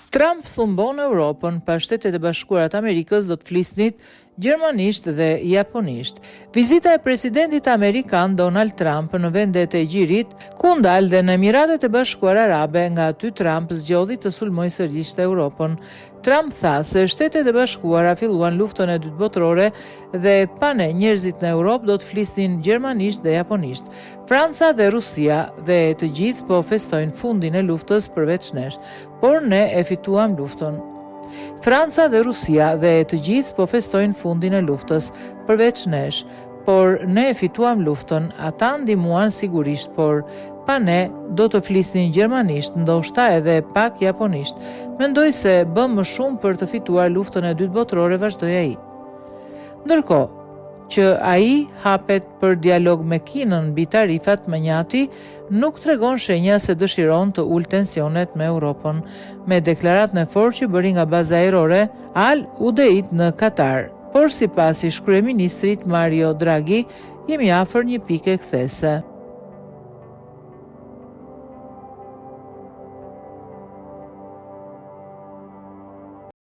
Trump thumbon Europën, pa Shtetet e Bashkuara të Amerikës do të flisnit gjermanisht dhe japonisht. Vizita e presidentit amerikan Donald Trump në vendet e Gjirit, ku ndal dhe në Emiratet e Bashkuara Arabe, nga aty Trump zgjodhi të sulmojë sërish Europën. Trump tha se Shtetet e Bashkuara filluan luftën e dytë botërore dhe pa ne njerëzit në Europë do të flisnin gjermanisht dhe japonisht. Franca dhe Rusia dhe të gjithë po festojnë fundin e luftës përveç nesh, por ne e fituam luftën. Franca dhe Rusia dhe të gjithë po festojnë fundin e luftës, përveç nesh, por ne e fituam luftën, ata ndihmuan sigurisht, por pa ne do të flisnin gjermanisht, ndoshta edhe pak japonisht. Mendoj se bëm më shumë për të fituar luftën e dytë botërore, vazhdoi ai. Ndërkohë që ai hapet për dialog me Kinën mbi tarifat, Manjati nuk tregon shenja se dëshiron të ulë tensionet me Europën, me deklaratën e fortë që bëri nga baza ajrore Al Udeid në Katar. Por sipas ish kryeministrit Mario Draghi, jemi afër një pike kthese.